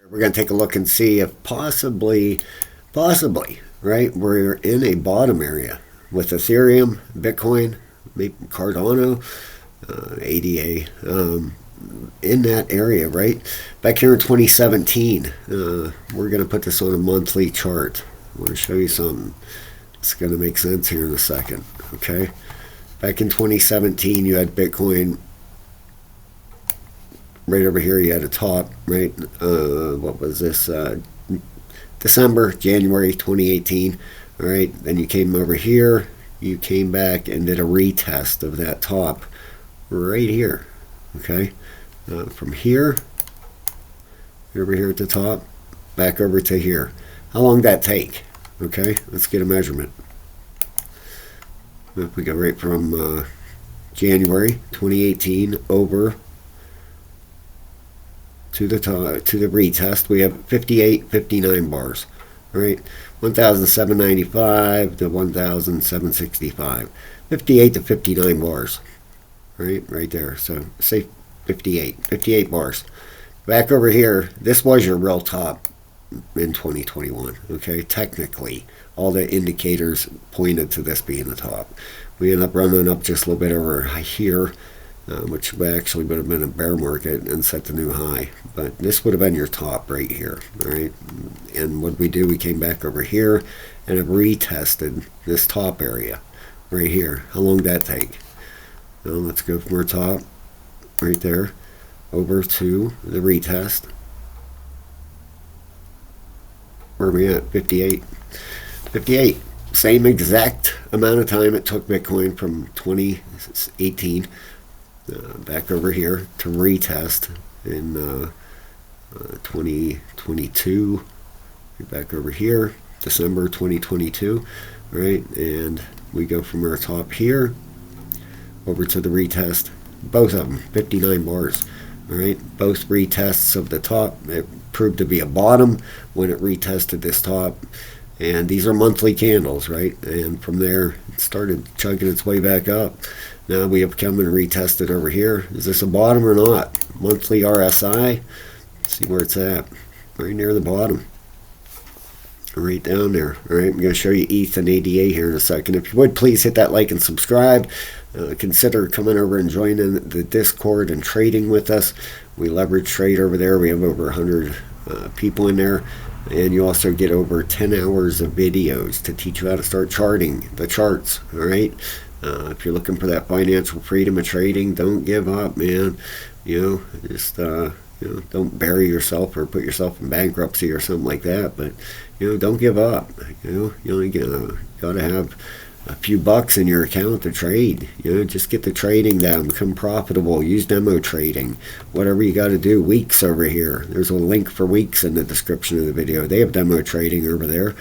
We're going to take a look and see if possibly, right, we're in a bottom area with Ethereum, Bitcoin, maybe Cardano, ADA, in that area, right? Back here in 2017, we're going to put this on a monthly chart. I want to show you something. It's going to make sense here in a second, okay? Back in 2017, you had Bitcoin right over here. You had a top, right? What was this? December, January 2018. All right. Then you came over here. You came back and did a retest of that top right here. Okay. From here, over here at the top, back over to here. How long did that take? Okay. Let's get a measurement. If we go right from January 2018 over to the retest, we have 59 bars. All right, 1,795 to 1,765, 58 to 59 bars. Right there. So say 58 bars. Back over here, this was your real top in 2021. Okay, technically, all the indicators pointed to this being the top. We ended up running up just a little bit over here. Which actually would have been a bear market and set the new high. But this would have been your top right here. All right. And what we do, we came back over here and have retested this top area right here. How long did that take? Well, let's go from our top right there over to the retest. Where are we at? 58. Same exact amount of time it took Bitcoin from 2018 back over here to retest in 2022. Back over here, December 2022, right? And we go from our top here over to the retest. Both of them, 59 bars. All right, both retests of the top. It proved to be a bottom when it retested this top. And these are monthly candles, right? And from there, it started chugging its way back up. Now we have come and retested over here. Is this a bottom or not? Monthly RSI. See where it's at. Right near the bottom. Right down there. All right, I'm going to show you ETH and ADA here in a second. If you would, please hit that like and subscribe. Consider coming over and joining the Discord and trading with us. We leverage trade over there. We have over 100 people in there. And you also get over 10 hours of videos to teach you how to start charting the charts. All right. If you're looking for that financial freedom of trading, don't give up, man. Just don't bury yourself or put yourself in bankruptcy or something like that. But don't give up. You only gotta have a few bucks in your account to trade. Just get the trading down, become profitable, use demo trading, whatever you got to do. Weeks over here. There's a link for Weeks in the description of the video. They have demo trading over there.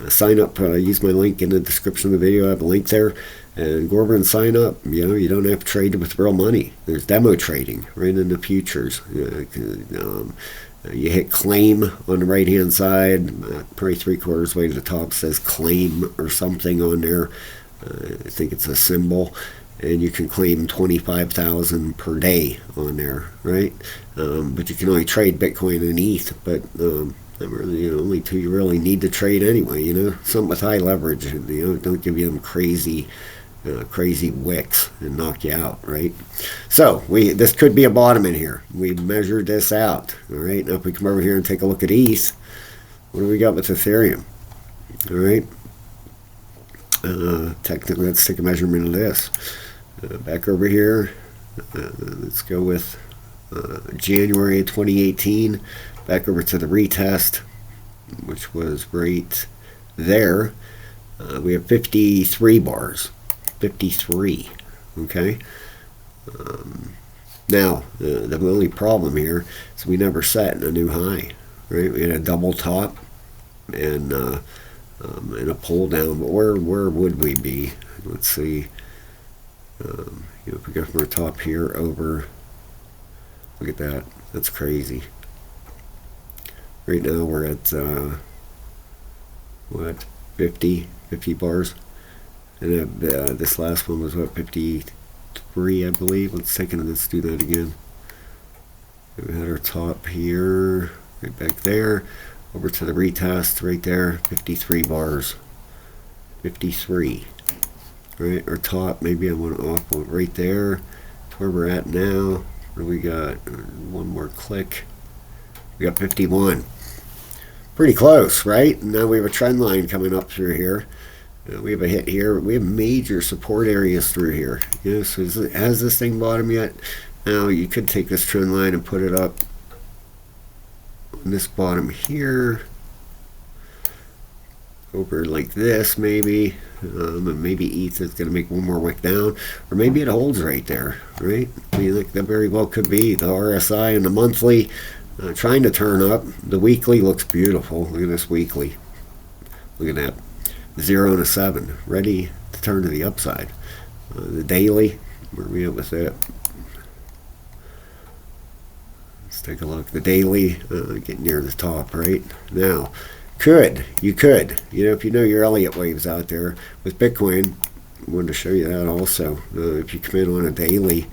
Sign up, use my link in the description of the video. I have a link there, and go over and sign up. You don't have to trade with real money. There's demo trading right in the futures. You hit claim on the right hand side, probably 3/4 way to the top says claim or something on there. I think it's a symbol, and you can claim 25,000 per day on there, right? But you can only trade Bitcoin and ETH, but really, only two you really need to trade anyway. Something with high leverage. Don't give you them crazy wicks and knock you out, right? So this could be a bottom in here. We measured this out. All right. Now if we come over here and take a look at ETH, what do we got with Ethereum? All right. Technically, let's take a measurement of this. Back over here, let's go with January 2018. Back over to the retest, which was right there. We have 53 bars. 53. Okay. Now, the only problem here is we never set a new high. Right? We had a double top and a pull down. But where would we be? Let's see. If we go from our top here over, look at that. That's crazy. Right now we're at what, 50 bars, and this last one was what, 53, I believe. Let's do that again. We had our top here, right back there, over to the retest right there, 53 bars, 53. Right, our top, maybe I want to off right there, where we're at now. What do we got? One more click. We got 51. Pretty close, right? Now we have a trend line coming up through here. We have a hit here. We have major support areas through here. So has this thing bottomed yet? Now you could take this trend line and put it up on this bottom here, over like this maybe. And maybe ETH is going to make one more wick down, or maybe it holds right there, right? I mean, like, that very well could be. The RSI and the monthly trying to turn up. The weekly looks beautiful. Look at this weekly. Look at that. 0 and a 7, ready to turn to the upside. The daily, where are we at with that? Let's take a look. The daily, getting near the top right now. You could, if you know your Elliott waves out there with Bitcoin. I wanted to show you that also. If you come in on a daily,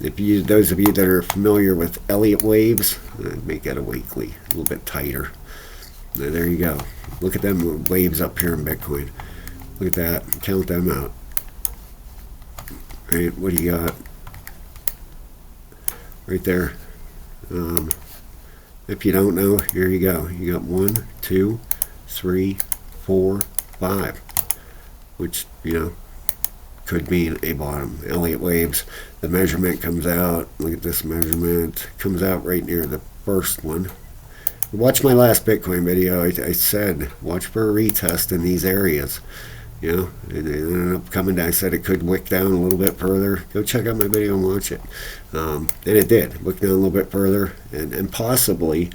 those of you that are familiar with Elliott waves, make that a weekly, a little bit tighter. There you go. Look at them waves up here in Bitcoin. Look at that. Count them out. Right, what do you got? Right there. If you don't know, here you go. You got 1, 2, 3, 4, 5, which, could mean a bottom. Elliott waves. The measurement comes out. Look at this measurement. Comes out right near the first one. Watch my last Bitcoin video. I said, watch for a retest in these areas. It ended up coming down. I said it could wick down a little bit further. Go check out my video and watch it. And it did. Wick down a little bit further, and possibly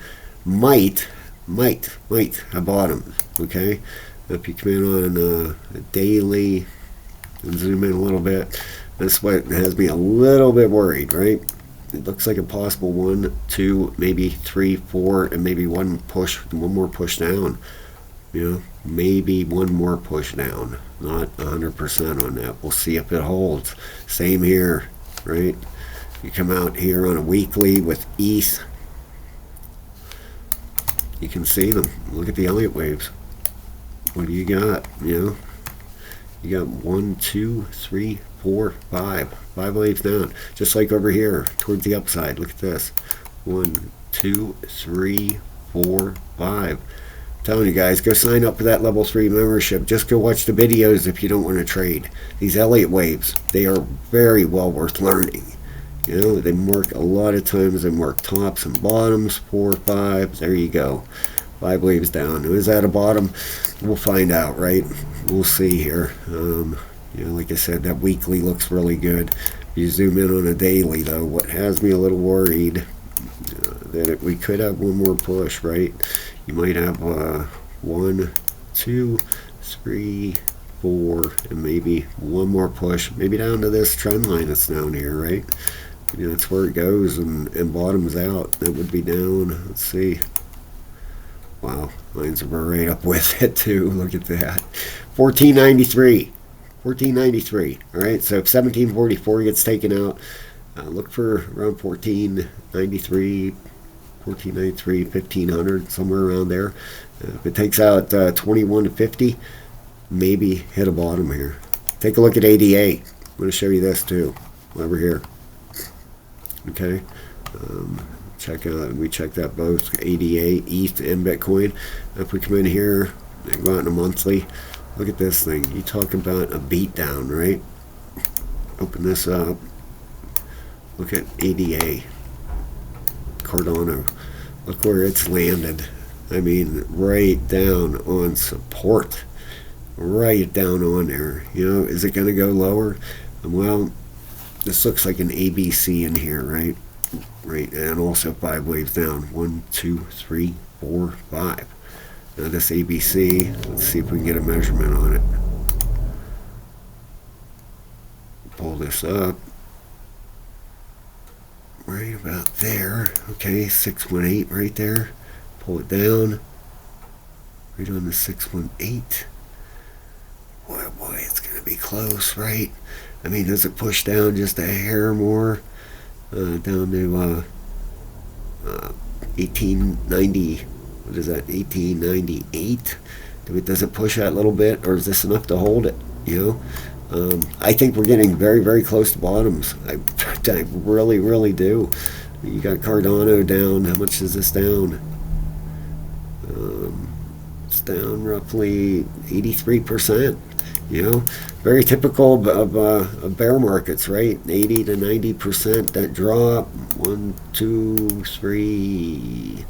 might have bottomed. Okay? If you come in on a daily and zoom in a little bit, that's what has me a little bit worried, right? It looks like a possible 1, 2, maybe 3, 4, and maybe one more push down. Maybe one more push down. Not 100% on that. We'll see if it holds. Same here, right? You come out here on a weekly with ETH. You can see them. Look at the Elliott waves. What do you got? You got 1, 2, 3, 4, 5. 5 waves down. Just like over here, towards the upside. Look at this. 1, 2, 3, 4, 5. Telling you guys, go sign up for that level 3 membership. Just go watch the videos if you don't want to trade. These Elliott waves, they are very well worth learning. They mark a lot of times. They mark tops and bottoms. 4, 5. There you go. 5 waves down. Is that a bottom? We'll find out, right? We'll see here. Like I said, that weekly looks really good. If you zoom in on a daily, though, what has me a little worried that we could have one more push, right? You might have 1, 2, 3, 4, and maybe one more push, maybe down to this trend line that's down here, right? That's where it goes and bottoms out. That would be down. Let's see. Wow, lines are right up with it too. Look at that. 1493. 1493. All right, so if 1744 gets taken out, look for around 1493, 1493, 1500, somewhere around there. If it takes out 2150, maybe hit a bottom here. Take a look at ADA. I'm going to show you this too, over here. Okay, we checked out both ADA, ETH, and Bitcoin. If we come in here and go out in a monthly, look at this thing. You talk about a beatdown, right? Open this up. Look at ADA, Cardano. Look where it's landed. I mean, right down on support. Right down on there. Is it going to go lower? Well, this looks like an ABC in here, right? Right, and also 5 waves down. 1, 2, 3, 4, 5. Now this ABC, let's see if we can get a measurement on it. Pull this up. Right about there. Okay, 618 right there. Pull it down. Right on the 618. Boy, oh boy, it's going to be close, right? I mean, does it push down just a hair more? Down to 1890, what is that, 1898? Does it push that a little bit, or is this enough to hold it? I think we're getting very, very close to bottoms. I really, really do. You got Cardano down. How much is this down? It's down roughly 83%. Very typical of bear markets, right? 80 to 90%. That drop. 1, 2, 3,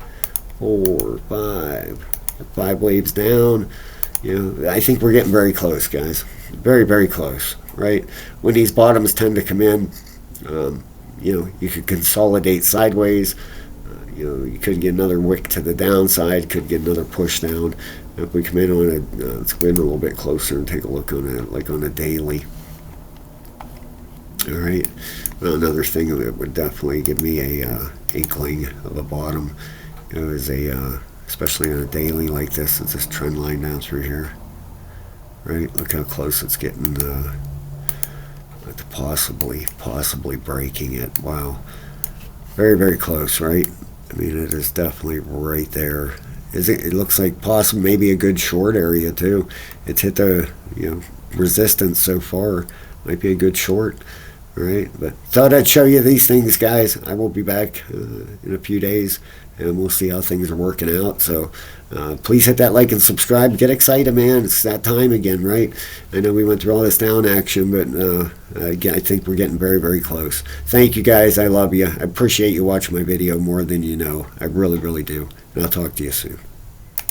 4, 5. 5 waves down. I think we're getting very close, guys. Very, very close, right? When these bottoms tend to come in, you could consolidate sideways. You could get another wick to the downside, could get another push down. If we come in on it, let's go in a little bit closer and take a look on it, like on a daily. All right. Well, another thing that would definitely give me a inkling of a bottom is especially on a daily like this, it's this trend line down through here. Right? Look how close it's getting to possibly breaking it. Wow. Very, very close, right? I mean, it is definitely right there. It looks like possibly maybe a good short area too. It's hit the resistance so far. Might be a good short, right? But thought I'd show you these things, guys. I will be back in a few days, and we'll see how things are working out. So please hit that like and subscribe. Get excited, man. It's that time again, right? I know we went through all this down action, but again, I think we're getting very, very close. Thank you, guys. I love you. I appreciate you watching my video more than you know. I really, really do. And I'll talk to you soon.